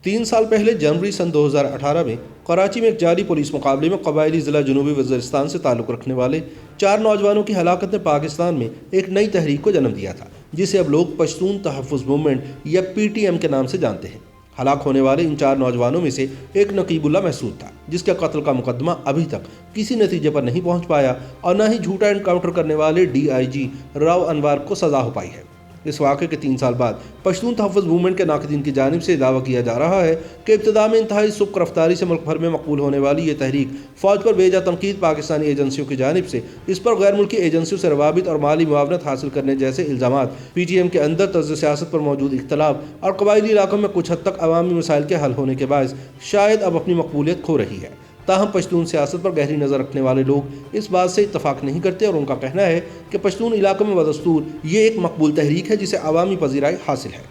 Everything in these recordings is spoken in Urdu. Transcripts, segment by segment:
3 سال پہلے جنوری سن 2018 میں کراچی میں ایک جعلی پولیس مقابلے میں قبائلی ضلع جنوبی وزیرستان سے تعلق رکھنے والے 4 نوجوانوں کی ہلاکت نے پاکستان میں ایک نئی تحریک کو جنم دیا تھا، جسے اب لوگ پشتون تحفظ موومنٹ یا PTM کے نام سے جانتے ہیں۔ ہلاک ہونے والے ان 4 نوجوانوں میں سے ایک نقیب اللہ محسود تھا، جس کے قتل کا مقدمہ ابھی تک کسی نتیجے پر نہیں پہنچ پایا اور نہ ہی جھوٹا انکاؤنٹر کرنے والے DIG راؤ انوار کو سزا ہو پائی ہے۔ اس واقعے کے 3 سال بعد پشتون تحفظ موومنٹ کے ناقدین کی جانب سے دعویٰ کیا جا رہا ہے کہ ابتدا میں انتہائی سبک رفتاری سے ملک بھر میں مقبول ہونے والی یہ تحریک فوج پر بے جا تنقید، پاکستانی ایجنسیوں کی جانب سے اس پر غیر ملکی ایجنسیوں سے روابط اور مالی معاونت حاصل کرنے جیسے الزامات، PTM کے اندر طرز سیاست پر موجود اختلاف اور قبائلی علاقوں میں کچھ حد تک عوامی مسائل کے حل ہونے کے باعث شاید اب اپنی مقبولیت کھو رہی ہے۔ تاہم پشتون سیاست پر گہری نظر رکھنے والے لوگ اس بات سے اتفاق نہیں کرتے اور ان کا کہنا ہے کہ پشتون علاقوں میں بدستور یہ ایک مقبول تحریک ہے جسے عوامی پذیرائی حاصل ہے۔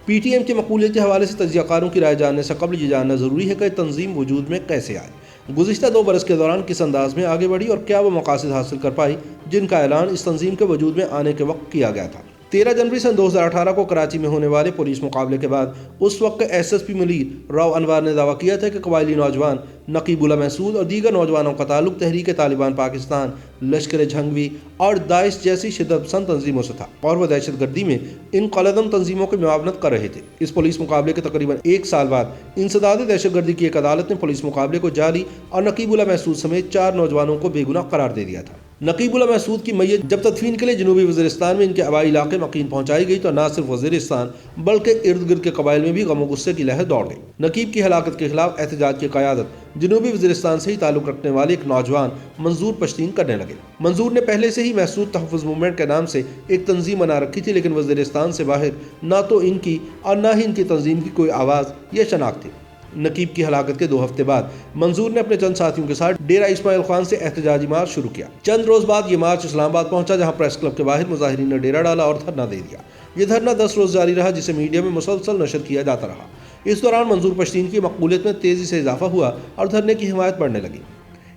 PTM کی مقبولیت کے حوالے سے تجزیہ کاروں کی رائے جاننے سے قبل یہ جاننا ضروری ہے کہ تنظیم وجود میں کیسے آئی، گزشتہ 2 برس کے دوران کس انداز میں آگے بڑھی اور کیا وہ مقاصد حاصل کر پائی جن کا اعلان اس تنظیم کے وجود میں آنے کے وقت کیا گیا تھا۔ 13 جنوری سن 2018 کو کراچی میں ہونے والے پولیس مقابلے کے بعد اس وقت کے SSP ملیر راؤ انوار نے دعویٰ کیا تھا کہ قبائلی نوجوان نقیب اللہ محسود اور دیگر نوجوانوں کا تعلق تحریک طالبان پاکستان، لشکر جھنگوی اور داعش جیسی شدت پسند تنظیموں سے تھا اور وہ دہشت گردی میں ان قلعدم تنظیموں کی معاونت کر رہے تھے۔ اس پولیس مقابلے کے تقریباً 1 سال بعد انسداد دہشت گردی کی ایک عدالت نے پولیس مقابلے کو جعلی اور نقیب اللہ محسود سمیت 4 نوجوانوں کو بے گناہ قرار دے دیا تھا۔ نقیب اللہ محسود کی میت جب تدفین کے لیے جنوبی وزیرستان میں ان کے آبائی علاقے مکین پہنچائی گئی تو نہ صرف وزیرستان بلکہ ارد گرد کے قبائل میں بھی غم و غصے کی لہر دوڑ گئی۔ نقیب کی ہلاکت کے خلاف احتجاج کی قیادت جنوبی وزیرستان سے ہی تعلق رکھنے والے ایک نوجوان منظور پشتین کرنے لگے۔ منظور نے پہلے سے ہی محسود تحفظ موومنٹ کے نام سے ایک تنظیم بنا رکھی تھی، لیکن وزیرستان سے باہر نہ تو ان کی اور نہ ہی ان کی تنظیم کی کوئی آواز یا شناخت تھی۔ نقیب کی ہلاکت کے 2 ہفتے بعد منظور نے اپنے چند ساتھیوں کے ساتھ ڈیرہ اسماعیل خان سے احتجاجی مارچ شروع کیا۔ چند روز بعد یہ مارچ اسلام آباد پہنچا، جہاں پریس کلب کے باہر مظاہرین نے ڈیرہ ڈالا اور دھرنا دے دیا۔ یہ دھرنا 10 روز جاری رہا، جسے میڈیا میں مسلسل نشر کیا جاتا رہا۔ اس دوران منظور پشتین کی مقبولیت میں تیزی سے اضافہ ہوا اور دھرنے کی حمایت بڑھنے لگی۔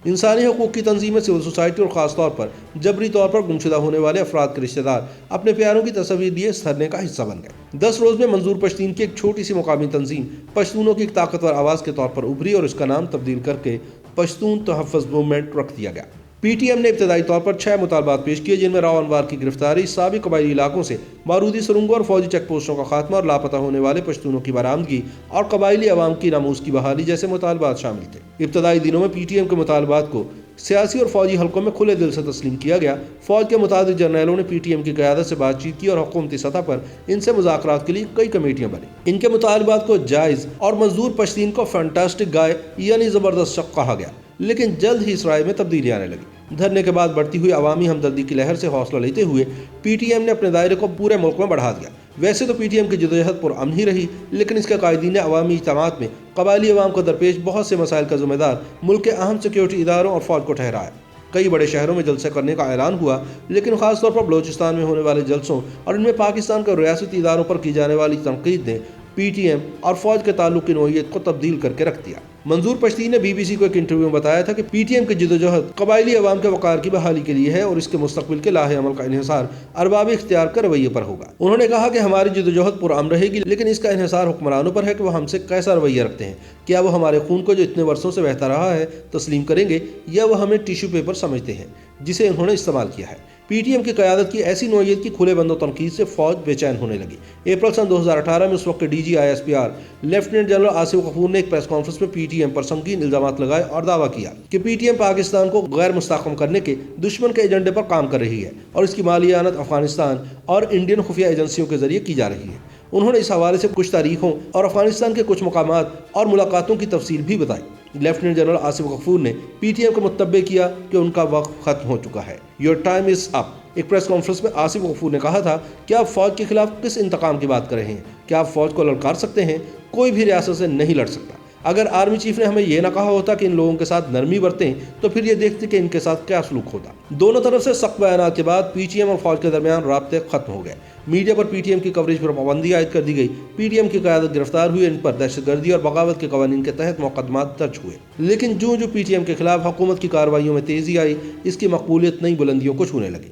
انسانی حقوق کی تنظیمیں، سول سوسائٹی اور خاص طور پر جبری طور پر گمشدہ ہونے والے افراد کے رشتہ دار اپنے پیاروں کی تصاویر لیے اس دھرنے کا حصہ بن گئے۔ 10 روز میں منظور پشتین کی ایک چھوٹی سی مقامی تنظیم پشتونوں کی ایک طاقتور آواز کے طور پر ابھری اور اس کا نام تبدیل کر کے پشتون تحفظ موومنٹ رکھ دیا گیا۔ PTM نے ابتدائی طور پر 6 مطالبات پیش کیے، جن میں راؤ انوار کی گرفتاری، سابق قبائلی علاقوں سے بارودی سرنگوں اور فوجی چیک پوسٹوں کا خاتمہ اور لاپتہ ہونے والے پشتونوں کی برآمدگی اور قبائلی عوام کی ناموس کی بحالی جیسے مطالبات شامل تھے۔ ابتدائی دنوں میں PTM کے مطالبات کو سیاسی اور فوجی حلقوں میں کھلے دل سے تسلیم کیا گیا۔ فوج کے متعدد جرنیلوں نے PTM کی قیادت سے بات چیت کی اور حکومتی سطح پر ان سے مذاکرات کے لیے کئی کمیٹیاں بنیں۔ ان کے مطالبات کو جائز اور منظور پشتین کو فینٹاسٹک گائے یعنی زبردست شخص کہا گیا، لیکن جلد ہی اس رائے میں تبدیلی آنے لگی۔ دھرنے کے بعد بڑھتی ہوئی عوامی ہمدردی کی لہر سے حوصلہ لیتے ہوئے PTM نے اپنے دائرے کو پورے ملک میں بڑھا دیا۔ ویسے تو PTM کی جدوجہد پرامن ہی رہی، لیکن اس کے قائدین نے عوامی اجتماعات میں قبائلی عوام کو درپیش بہت سے مسائل کا ذمہ دار ملک کے اہم سیکیورٹی اداروں اور فوج کو ٹھہرایا۔ کئی بڑے شہروں میں جلسے کرنے کا اعلان ہوا، لیکن خاص طور پر بلوچستان میں ہونے والے جلسوں اور ان میں پاکستان کے ریاستی اداروں پر کی جانے والی تنقید نے PTM اور فوج کے تعلق کی نوعیت کو تبدیل کر کے رکھ دیا۔ منظور پشتین نے BBC کو ایک انٹرویو میں بتایا تھا کہ PTM کی جدوجہد قبائلی عوام کے وقار کی بحالی کے لیے ہے اور اس کے مستقبل کے لاہے عمل کا انحصار ارباب اختیار کے رویے پر ہوگا۔ انہوں نے کہا کہ ہماری جدوجہد پرامن رہے گی، لیکن اس کا انحصار حکمرانوں پر ہے کہ وہ ہم سے کیسا رویہ رکھتے ہیں۔ کیا وہ ہمارے خون کو جو اتنے برسوں سے بہتا رہا ہے تسلیم کریں گے یا وہ ہمیں ٹیشو پیپر سمجھتے ہیں، جسے انہوں نے استعمال کیا ہے۔ PTM کی قیادت کی ایسی نوعیت کی کھلے بند و تنقید سے فوج بے چین ہونے لگی۔ اپریل سن 2018 میں اس وقت کے DG ISPR lieutenant general Asif غفور نے ایک پریس کانفرنس میں PTM پر سنگین الزامات لگائے اور دعویٰ کیا کہ PTM پاکستان کو غیر مستحکم کرنے کے دشمن کے ایجنڈے پر کام کر رہی ہے اور اس کی مالی اعانت افغانستان اور انڈین خفیہ ایجنسیوں کے ذریعے کی جا رہی ہے۔ انہوں نے اس حوالے سے کچھ تاریخوں اور افغانستان کے کچھ مقامات اور ملاقاتوں کی تفصیل بھی بتائی۔ لیفٹیننٹ جنرل آصف غفور نے PTM کو متنبع کیا کہ ان کا وقت ختم ہو چکا ہے، یور ٹائم از اپ۔ ایک پریس کانفرنس میں آصف غفور نے کہا تھا کہ آپ فوج کے خلاف کس انتقام کی بات کر رہے ہیں؟ کیا آپ فوج کو للکار سکتے ہیں؟ کوئی بھی ریاست سے نہیں لڑ سکتا۔ اگر آرمی چیف نے ہمیں یہ نہ کہا ہوتا کہ ان لوگوں کے ساتھ نرمی برتیں تو پھر یہ دیکھتے کہ ان کے ساتھ کیا سلوک ہوتا۔ دونوں طرف سے سخت بیانات کے بعد PTM اور فوج کے درمیان رابطے ختم ہو گئے۔ میڈیا پر PTM کی کوریج پر پابندی عائد کر دی گئی۔ PTM کی قیادت گرفتار ہوئی، ان پر دہشت گردی اور بغاوت کے قوانین کے تحت مقدمات درج ہوئے۔ لیکن جو PTM کے خلاف حکومت کی کارروائیوں میں تیزی آئی، اس کی مقبولیت نئی بلندیوں کو چھونے لگی۔